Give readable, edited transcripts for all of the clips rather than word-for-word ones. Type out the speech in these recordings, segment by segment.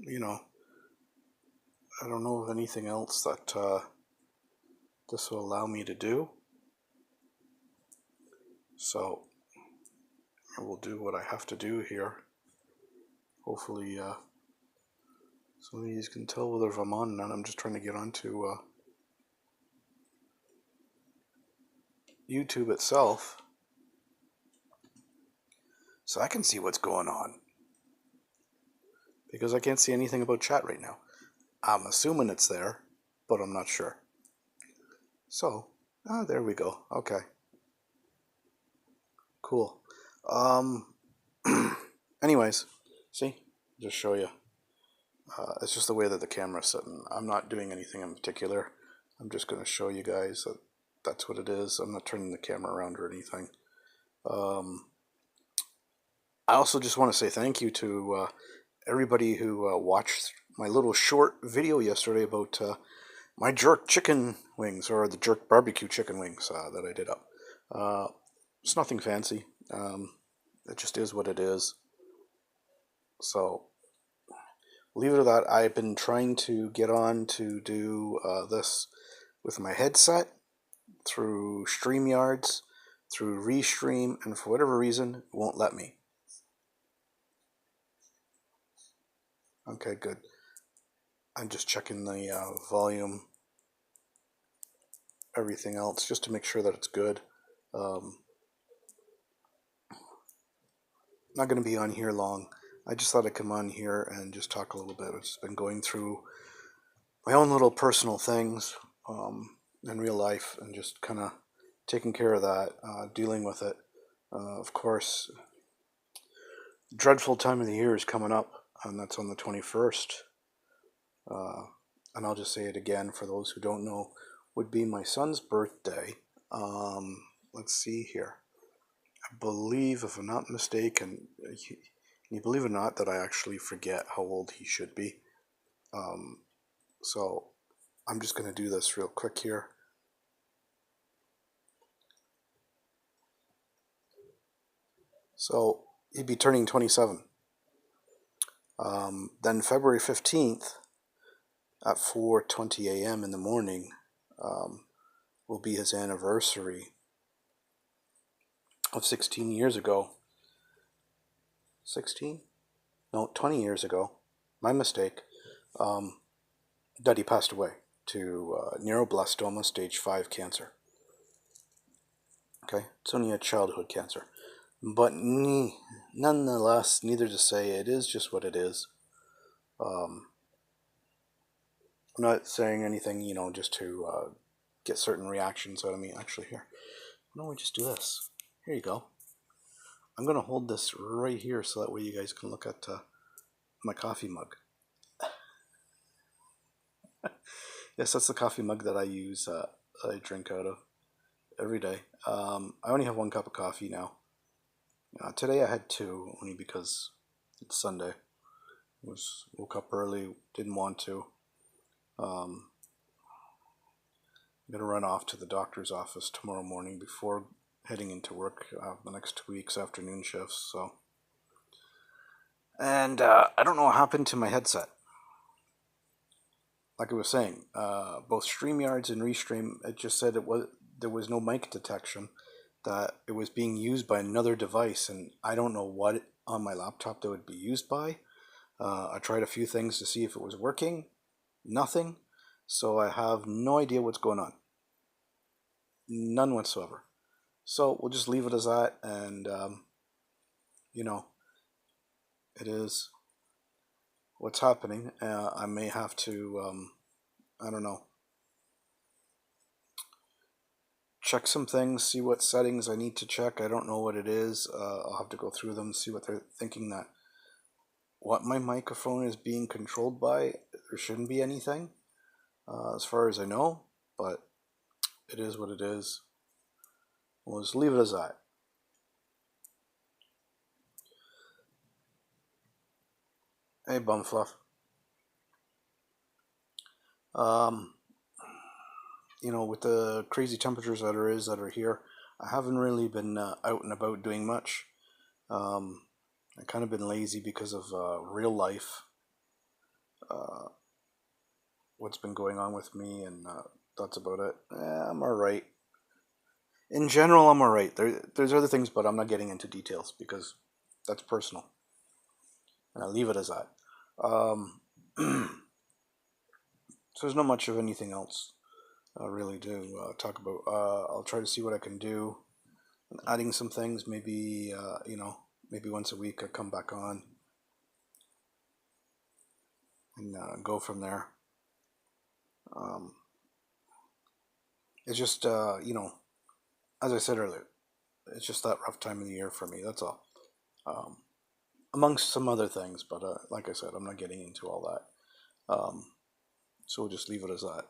you know, I don't know of anything else that this will allow me to do. So I will do what I have to do here. Hopefully some of you can tell whether I'm on or not. I'm just trying to get onto YouTube itself so I can see what's going on, because I can't see anything about chat right now. I'm assuming it's there, but I'm not sure. So, there we go. Okay. Cool. Anyways, see? Just show you. It's just the way that the camera's sitting. I'm not doing anything in particular. I'm just going to show you guys that that's what it is. I'm not turning the camera around or anything. I also just want to say thank you to everybody who watched my little short video yesterday about my jerk chicken wings, or the jerk barbecue chicken wings that I did up. It's nothing fancy. It just is what it is. So leave it at that. I've been trying to get on to do this with my headset through StreamYards, through Restream, and for whatever reason, it won't let me. Okay, good. I'm just checking the volume, everything else, just to make sure that it's good. Not going to be on here long. I just thought I'd come on here and just talk a little bit. I've just been going through my own little personal things in real life and just kind of taking care of that, dealing with it. Of course, dreadful time of the year is coming up, and that's on the 21st. And I'll just say it again for those who don't know, would be my son's birthday. Let's see here. I believe, if I'm not mistaken, can you believe it or not that I actually forget how old he should be? So I'm just going to do this real quick here. So he'd be turning 27. Then February 15th at 4:20 a.m. in the morning will be his anniversary of 16 years ago. 16? No, 20 years ago. My mistake. That he passed away to neuroblastoma stage 5 cancer. Okay, it's only a childhood cancer. But nonetheless, neither to say, it is just what it is. I'm not saying anything, just to get certain reactions out of me. Actually, here, why don't we just do this? Here you go. I'm going to hold this right here so that way you guys can look at my coffee mug. Yes, that's the coffee mug that I use, that I drink out of every day. I only have one cup of coffee now. Today I had two, only because it's Sunday. Woke up early, didn't want to. I'm going to run off to the doctor's office tomorrow morning before heading into work the next 2 weeks, afternoon shifts. So, and I don't know what happened to my headset. Like I was saying, both StreamYards and Restream, it just said there was no mic detection, that it was being used by another device, and I don't know what on my laptop that would be used by. I tried a few things to see if it was working. Nothing. So I have no idea what's going on. None whatsoever. So we'll just leave it as that, and it is what's happening. I may have to, I don't know, check some things, see what settings I need to check. I don't know what it is. I'll have to go through them, see what they're thinking, that what my microphone is being controlled by. There shouldn't be anything, as far as I know, but it is what it is. We'll just leave it as that. Hey, Bumfluff. With the crazy temperatures that are here, I haven't really been out and about doing much. I've kind of been lazy because of real life. what's been going on with me, and that's about it. I'm all right. In general, I'm all right. There's other things, but I'm not getting into details because that's personal, and I'll leave it as that. Um, so there's not much of anything else really to talk about. I'll try to see what I can do, adding some things. Maybe maybe once a week I come back on and go from there. Um, it's just as I said earlier, it's just that rough time of the year for me. That's all. Um, Amongst some other things, but like I said, I'm not getting into all that. So we'll just leave it as that.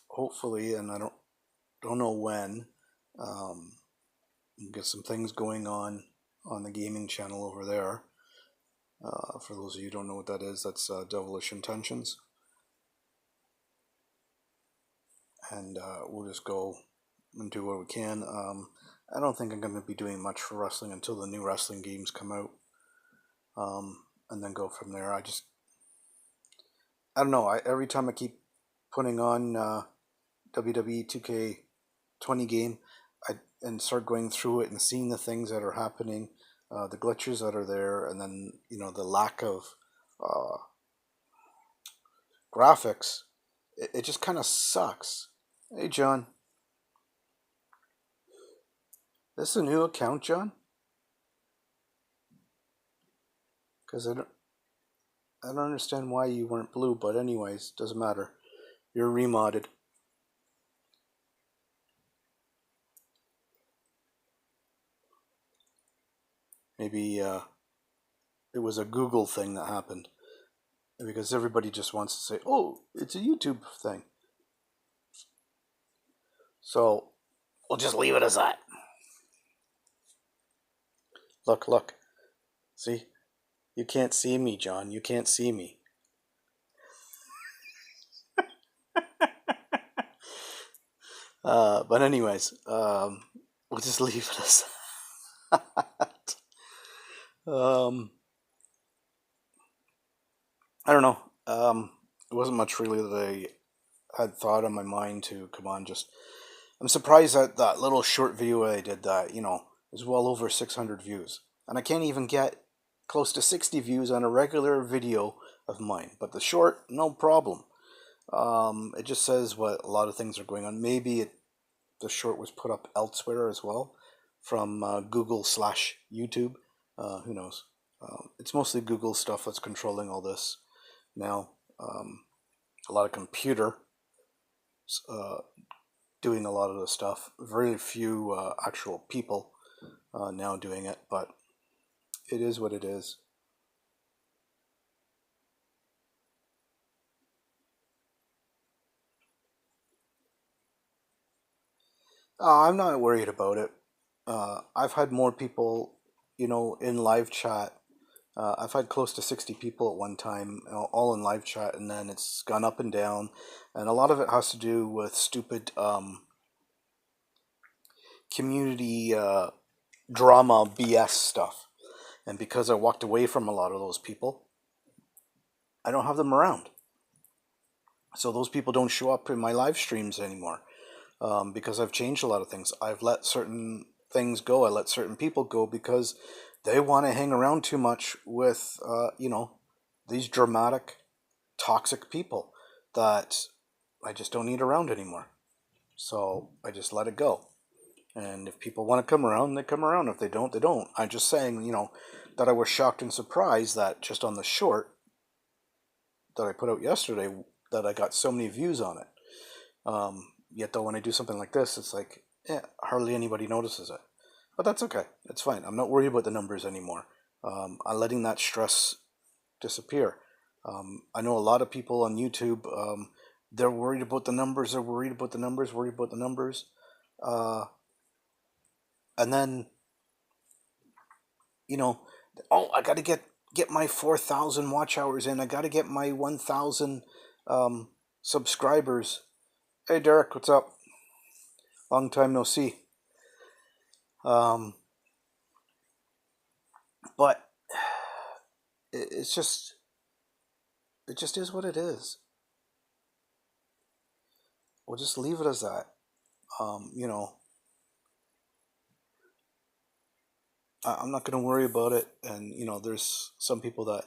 Hopefully, and I don't know when. Um, get some things going on the gaming channel over there. For those of you who don't know what that is, that's Devilish Intentions, and we'll just go and do what we can. I don't think I'm going to be doing much for wrestling until the new wrestling games come out, and then go from there. I don't know. Every time I keep putting on WWE 2K20 game, and start going through it and seeing the things that are happening, the glitches that are there, and then the lack of uh, graphics. It just kind of sucks. Hey, John, this is a new account, John? Because I don't understand why you weren't blue, but anyways, doesn't matter. You're remodded. Maybe it was a Google thing that happened. Because everybody just wants to say, oh, it's a YouTube thing. So we'll just leave it as that. Look. See? You can't see me, John. You can't see me. But anyways, we'll just leave it as that. I don't know. It wasn't much really that I had thought on my mind to come on. I'm surprised that that little short video I did that is well over 600 views, and I can't even get close to 60 views on a regular video of mine. But the short, no problem. It just says what a lot of things are going on. Maybe the short was put up elsewhere as well from Google/YouTube. Who knows? It's mostly Google stuff that's controlling all this now. A lot of computer doing a lot of the stuff. Very few actual people now doing it, but it is what it is. I'm not worried about it. I've had more people, in live chat. I've had close to 60 people at one time, all in live chat, and then it's gone up and down. And a lot of it has to do with stupid community drama BS stuff. And because I walked away from a lot of those people, I don't have them around. So those people don't show up in my live streams anymore. Because I've changed a lot of things. I've let certain things go. I let certain people go because they want to hang around too much with, these dramatic, toxic people that I just don't need around anymore. So I just let it go. And if people want to come around, they come around. If they don't, they don't. I'm just saying, that I was shocked and surprised that just on the short that I put out yesterday, that I got so many views on it. Yet though, when I do something like this, it's like, hardly anybody notices it. But that's okay. It's fine. I'm not worried about the numbers anymore. I'm letting that stress disappear. I know a lot of people on YouTube, they're worried about the numbers. They're worried about the numbers, worried about the numbers. And then, I got to get my 4,000 watch hours in. I got to get my 1,000 subscribers. Hey, Derek, what's up? Long time no see. But it's just, it just is what it is. We'll just leave it as that. You know, I'm not going to worry about it. And there's some people that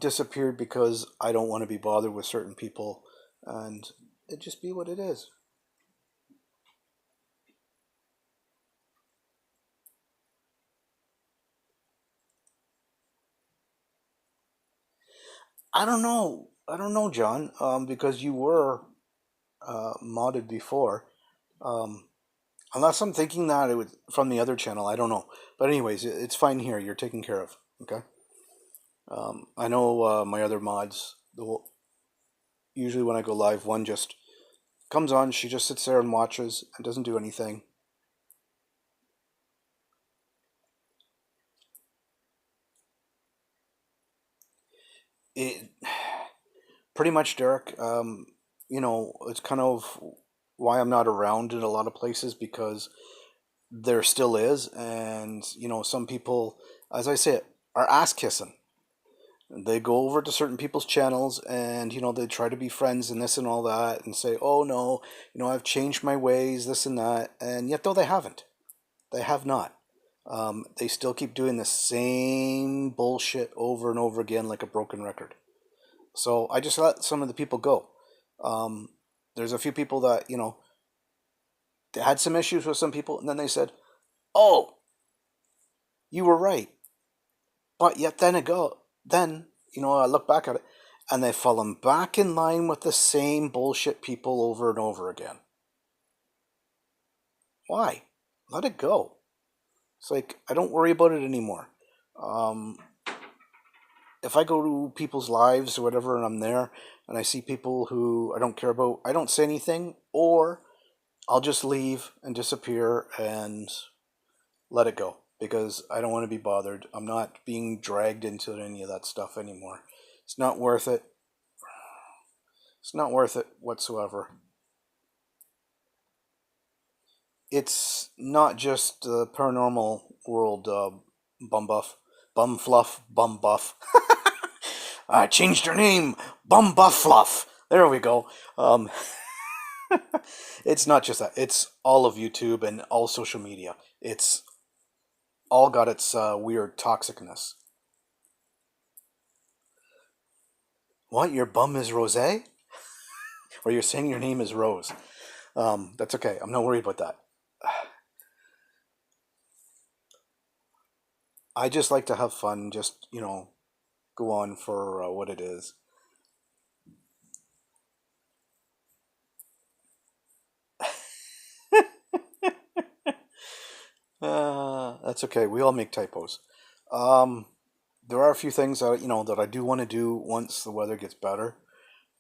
disappeared because I don't want to be bothered with certain people, and it just be what it is. I don't know, John. Because you were modded before. Um, Unless I'm thinking that it was from the other channel, I don't know. But anyways, it's fine here. You're taken care of. Okay. I know my other mods. Usually when I go live, one just comes on. She just sits there and watches and doesn't do anything. It pretty much, Derek. It's kind of why I'm not around in a lot of places, because there still is, and some people, as I say, are ass kissing. They go over to certain people's channels, and they try to be friends and this and all that, and say, oh no, I've changed my ways, this and that. And yet though, they haven't. They have not. They still keep doing the same bullshit over and over again, like a broken record. So I just let some of the people go. um, there's a few people that they had some issues with some people, and then they said, oh, you were right. But yet then I look back at it, and they've fallen back in line with the same bullshit people over and over again. Why? Let it go. It's like, I don't worry about it anymore. Um, if I go to people's lives or whatever, and I'm there and I see people who I don't care about, I don't say anything, or I'll just leave and disappear and let it go, because I don't want to be bothered. I'm not being dragged into any of that stuff anymore. It's not worth it. It's not worth it whatsoever. It's not just the paranormal world, bum buff, bum fluff, bum buff. I changed her name, bum buff fluff. There we go. It's not just that. It's all of YouTube and all social media. It's all got its weird toxicness. What? Your bum is Rose? Or you're saying your name is Rose? That's okay. I'm not worried about that. I just like to have fun. Just go on for what it is. That's okay. We all make typos. Um, there are a few things that that I do want to do once the weather gets better.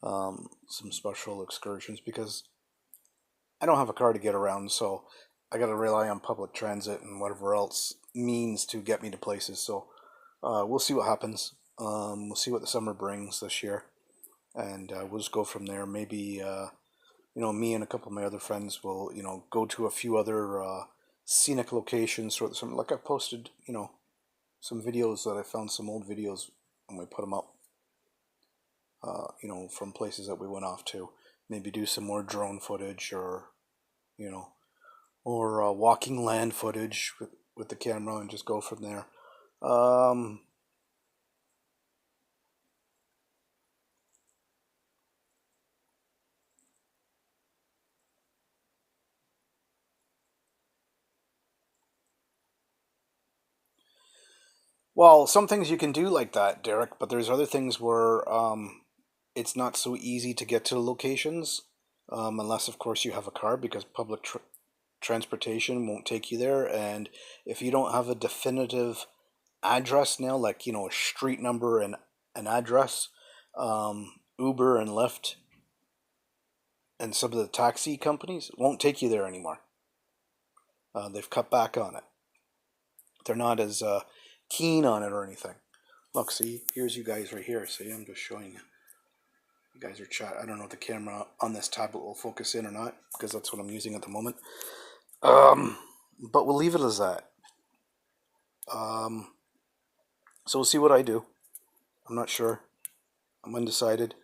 Some special excursions, because I don't have a car to get around, so I got to rely on public transit and whatever else means to get me to places. So we'll see what happens. We'll see what the summer brings this year, and we'll just go from there. Maybe me and a couple of my other friends will go to a few other scenic locations throughout the summer. Like, I've posted some videos that I found, some old videos, and we put them up. From places that we went off to. Maybe do some more drone footage, or you know, or walking land footage with the camera, and just go from there. Um, well, some things you can do like that, Derek, but there's other things where it's not so easy to get to the locations, unless, of course, you have a car, because public transportation won't take you there. And if you don't have a definitive address now, like a street number and an address, Uber and Lyft and some of the taxi companies won't take you there anymore. They've cut back on it. They're not as keen on it or anything. Look, see, here's you guys right here. See, I'm just showing you. You guys are chat. I don't know if the camera on this tablet will focus in or not, because that's what I'm using at the moment. Um, but we'll leave it as that. So we'll see what I do. I'm not sure. I'm undecided.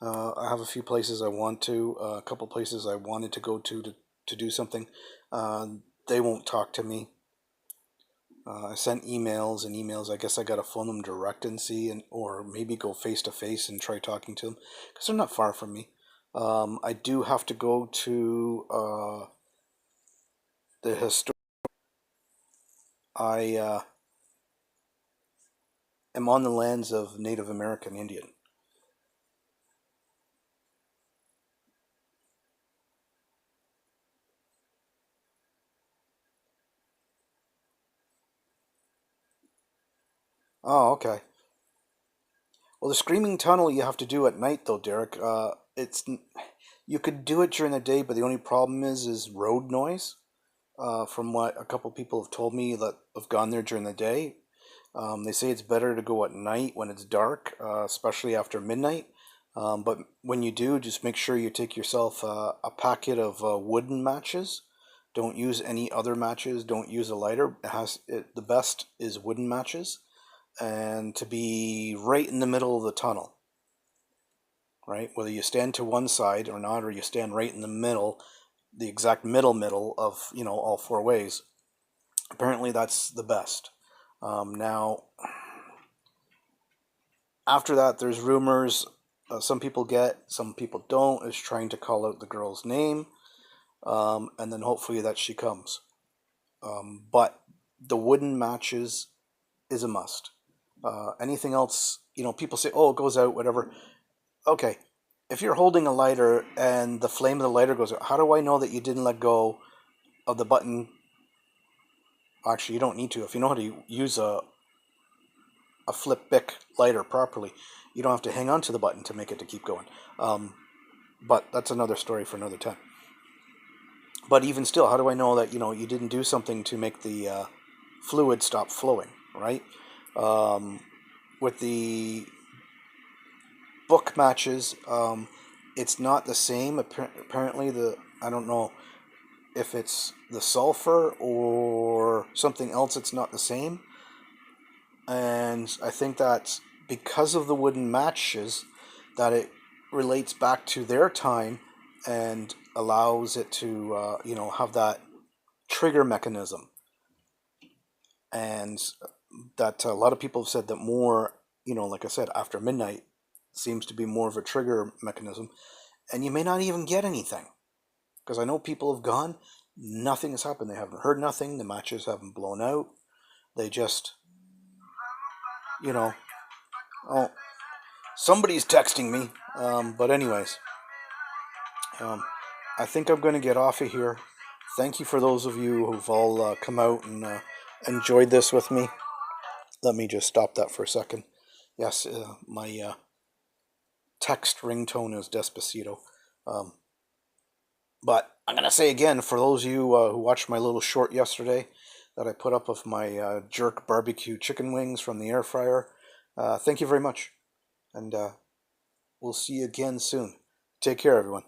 I have a few places I want to, a couple places I wanted to go to do something. Uh, they won't talk to me. I sent emails and emails. I guess I got to phone them direct and see, and or maybe go face to face and try talking to them because they're not far from me. I do have to go to the historic. I am on the lands of Native American Indian. Oh, okay. Well, the screaming tunnel you have to do at night, though, Derek. You could do it during the day, but the only problem is road noise. From what a couple people have told me that have gone there during the day, they say it's better to go at night when it's dark, especially after midnight. But when you do, just make sure you take yourself a packet of wooden matches. Don't use any other matches. Don't use a lighter. The best is wooden matches, and to be right in the middle of the tunnel. Right, whether you stand to one side or not, or you stand right in the middle, the exact middle of all four ways. Apparently, that's the best. Now, after that, there's rumors. Some people some people don't. Is trying to call out the girl's name, and then hopefully that she comes. But the wooden matches is a must. Anything else, people say, "Oh, it goes out," whatever. Okay, if you're holding a lighter and the flame of the lighter goes out, how do I know that you didn't let go of the button? Actually, you don't need to. If you know how to use a flip bic lighter properly, you don't have to hang on to the button to make it to keep going. But that's another story for another time. But even still, how do I know that you didn't do something to make the fluid stop flowing, right? With the book matches, it's not the same. Apparently, I don't know if it's the sulfur or something else. It's not the same, and I think that's because of the wooden matches that it relates back to their time and allows it to have that trigger mechanism, and that a lot of people have said that more, like I said, after midnight seems to be more of a trigger mechanism, and you may not even get anything because I know people have gone, nothing has happened. They haven't heard nothing. The matches haven't blown out. They just, you know, oh, somebody's texting me. But anyways, um, I think I'm going to get off of here. Thank you for those of you who've all come out and enjoyed this with me. Let me just stop that for a second. Yes, my text ringtone is Despacito. Um, but I'm going to say again, for those of you who watched my little short yesterday that I put up of my jerk barbecue chicken wings from the air fryer, thank you very much. And we'll see you again soon. Take care, everyone.